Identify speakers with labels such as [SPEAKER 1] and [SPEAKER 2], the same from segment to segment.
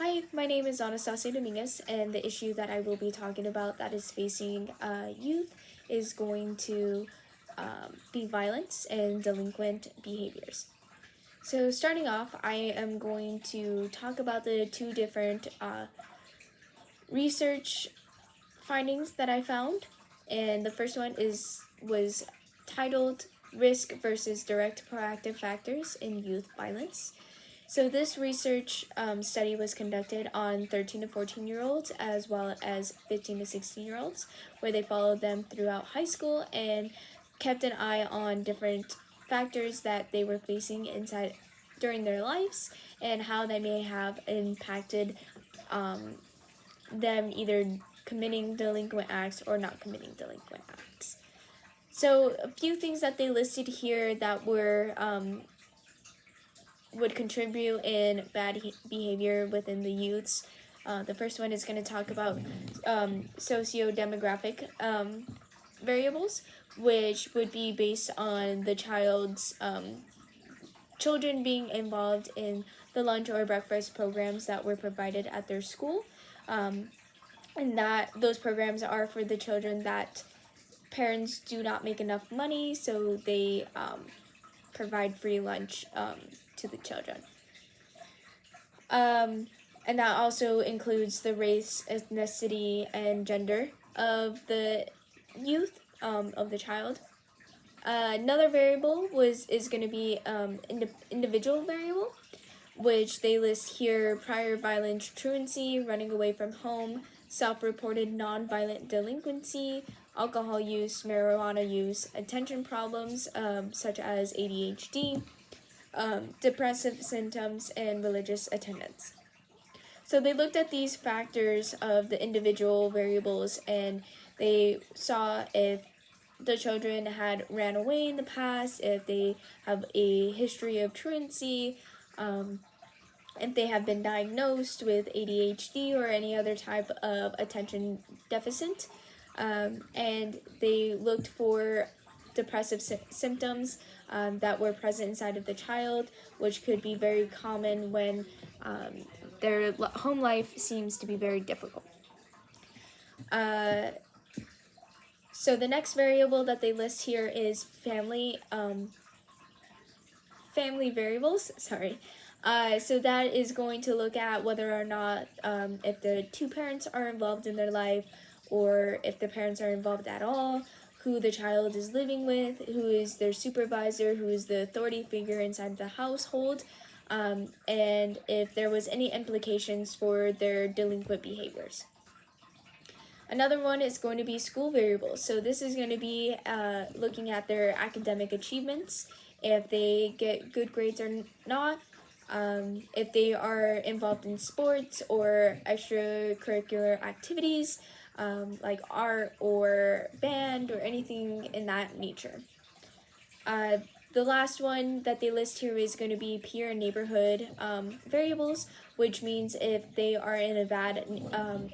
[SPEAKER 1] Hi, my name is Anastasia Dominguez, and the issue that I will be talking about that is facing youth is going to be violence and delinquent behaviors. So, starting off, I am going to talk about the two different research findings that I found, and the first one was titled "Risk versus Direct Proactive Factors in Youth Violence." So this research study was conducted on 13 to 14-year-olds as well as 15 to 16-year-olds, where they followed them throughout high school and kept an eye on different factors that they were facing inside during their lives and how they may have impacted um, them either committing delinquent acts or not committing delinquent acts. So a few things that they listed here that were would contribute in bad behavior within the youths. The first one is going to talk about socio-demographic variables, which would be based on the child's children being involved in the lunch or breakfast programs that were provided at their school, and that those programs are for the children that parents do not make enough money, so they provide free lunch to the children. And that also includes the race, ethnicity, and gender of the youth, of the child. Another variable is going to be individual variable, which they list here: prior violent truancy, running away from home, self-reported non-violent delinquency, alcohol use, marijuana use, attention problems such as ADHD, depressive symptoms, and religious attendance. So they looked at these factors of the individual variables and they saw if the children had ran away in the past, if they have a history of truancy, if they have been diagnosed with ADHD or any other type of attention deficit. And they looked for depressive symptoms that were present inside of the child, which could be very common when their home life seems to be very difficult. So the next variable that they list here is family variables. Sorry. So that is going to look at whether or not if the two parents are involved in their life, or if the parents are involved at all, who the child is living with, who is their supervisor, who is the authority figure inside the household, and if there was any implications for their delinquent behaviors. Another one is going to be school variables. So this is going to be looking at their academic achievements, if they get good grades or not, if they are involved in sports or extracurricular activities, like art or band or anything in that nature. The last one that they list here is going to be peer and neighborhood variables, which means if they are in a bad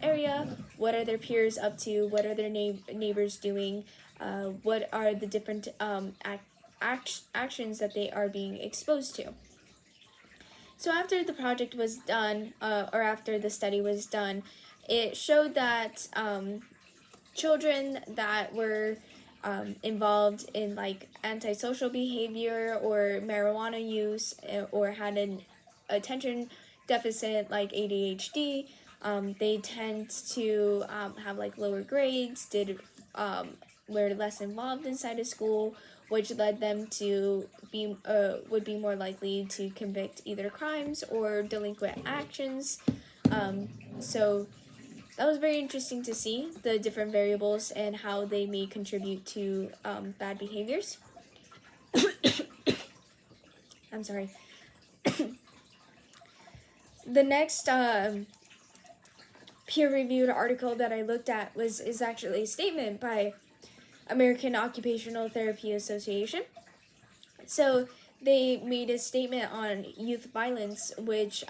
[SPEAKER 1] area, what are their peers up to, what are their neighbors doing, what are the different actions that they are being exposed to. So after the project was done, or after the study was done, it showed that children that were involved in like antisocial behavior or marijuana use, or had an attention deficit like ADHD, they tend to have like lower grades, were less involved inside of school, which led them to would be more likely to convict either crimes or delinquent actions. So that was very interesting to see the different variables and how they may contribute to bad behaviors. I'm sorry. The next peer-reviewed article that I looked at is actually a statement by American Occupational Therapy Association. So they made a statement on youth violence, which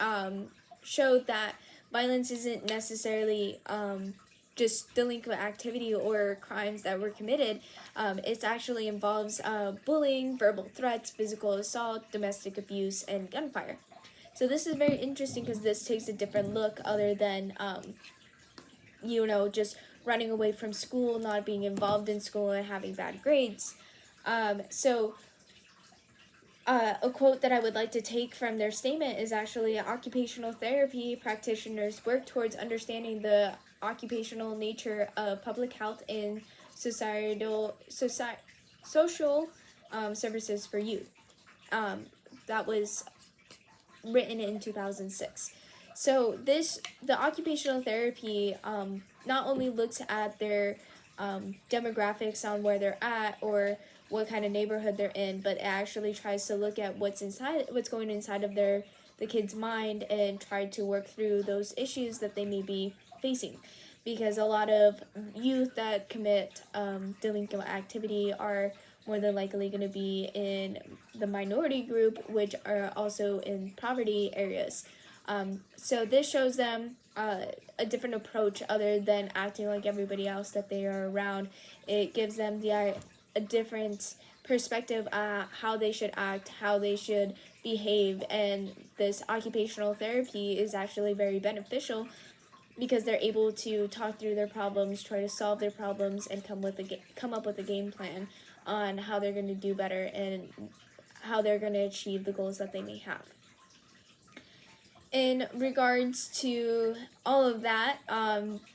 [SPEAKER 1] showed that violence isn't necessarily just delinquent activity or crimes that were committed. It actually involves bullying, verbal threats, physical assault, domestic abuse, and gunfire. So this is very interesting because this takes a different look other than, just running away from school, not being involved in school, and having bad grades. So a quote that I would like to take from their statement is actually occupational therapy practitioners work towards understanding the occupational nature of public health and social services for youth. That was written in 2006. So the occupational therapy not only looks at their demographics on where they're at or what kind of neighborhood they're in, but it actually tries to look at what's going inside of the kid's mind and try to work through those issues that they may be facing. Because a lot of youth that commit delinquent activity are more than likely going to be in the minority group, which are also in poverty areas. So this shows them a different approach other than acting like everybody else that they are around. It gives them a different perspective on how they should act, how they should behave, and this occupational therapy is actually very beneficial because they're able to talk through their problems, try to solve their problems, and come up with a game plan on how they're going to do better and how they're going to achieve the goals that they may have. In regards to all of that,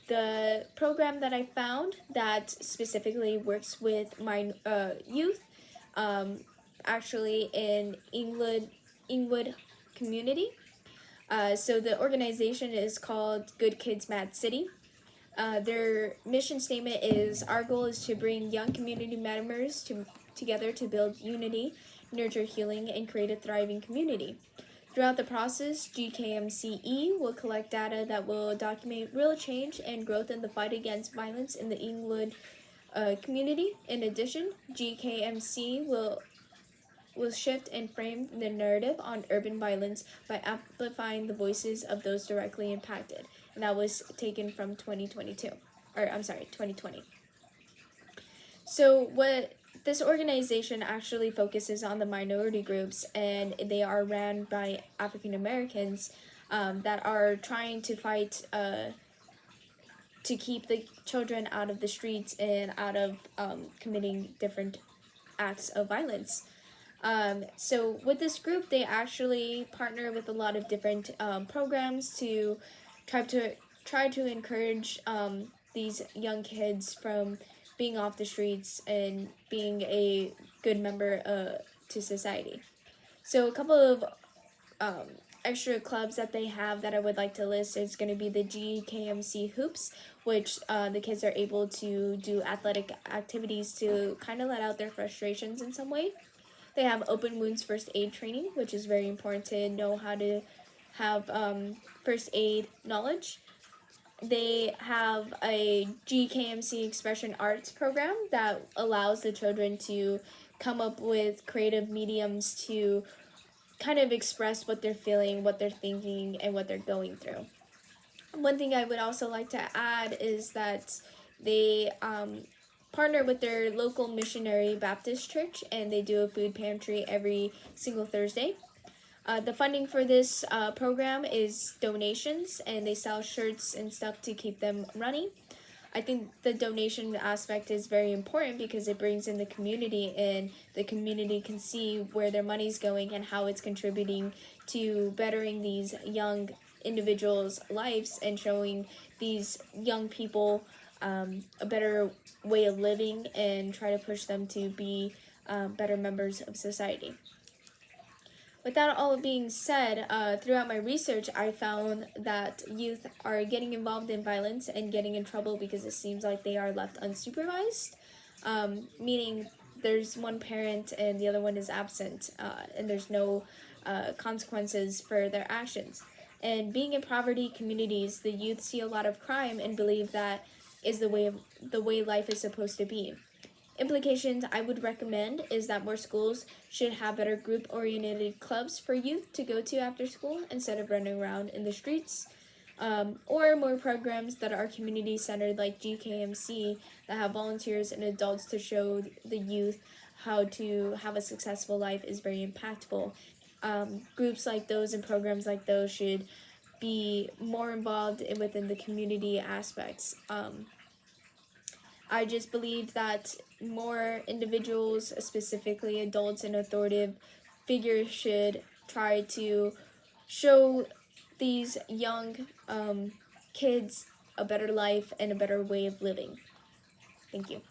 [SPEAKER 1] the program that I found that specifically works with my youth, actually in Engwood community. So the organization is called Good Kids Mad City. Their mission statement is, our goal is to bring young community members together to build unity, nurture healing, and create a thriving community. Throughout the process, GKMCE will collect data that will document real change and growth in the fight against violence in the Engwood community. In addition, GKMC will shift and frame the narrative on urban violence by amplifying the voices of those directly impacted. And that was taken from 2020. So what this organization actually focuses on the minority groups, and they are ran by African Americans that are trying to fight to keep the children out of the streets and out of committing different acts of violence. So with this group, they actually partner with a lot of different programs to try to encourage these young kids from being off the streets and being a good member to society. So a couple of extra clubs that they have that I would like to list is going to be the GKMC Hoops, which the kids are able to do athletic activities to kind of let out their frustrations in some way. They have open wounds first aid training, which is very important to know how to have first aid knowledge. They have a GKMC Expression Arts program that allows the children to come up with creative mediums to kind of express what they're feeling, what they're thinking, and what they're going through. One thing I would also like to add is that they partner with their local missionary Baptist church, and they do a food pantry every single Thursday. The funding for this program is donations, and they sell shirts and stuff to keep them running. I think the donation aspect is very important because it brings in the community, and the community can see where their money's going and how it's contributing to bettering these young individuals' lives and showing these young people a better way of living and try to push them to be better members of society. With that all being said, throughout my research, I found that youth are getting involved in violence and getting in trouble because it seems like they are left unsupervised, meaning there's one parent and the other one is absent, and there's no consequences for their actions. And being in poverty communities, the youth see a lot of crime and believe that is the way life is supposed to be. Implications I would recommend is that more schools should have better group-oriented clubs for youth to go to after school instead of running around in the streets, or more programs that are community-centered like GKMC that have volunteers and adults to show the youth how to have a successful life is very impactful. groups like those and programs like those should be more involved within the community aspects. I just believe that more individuals, specifically adults and authoritative figures, should try to show these young kids a better life and a better way of living. Thank you.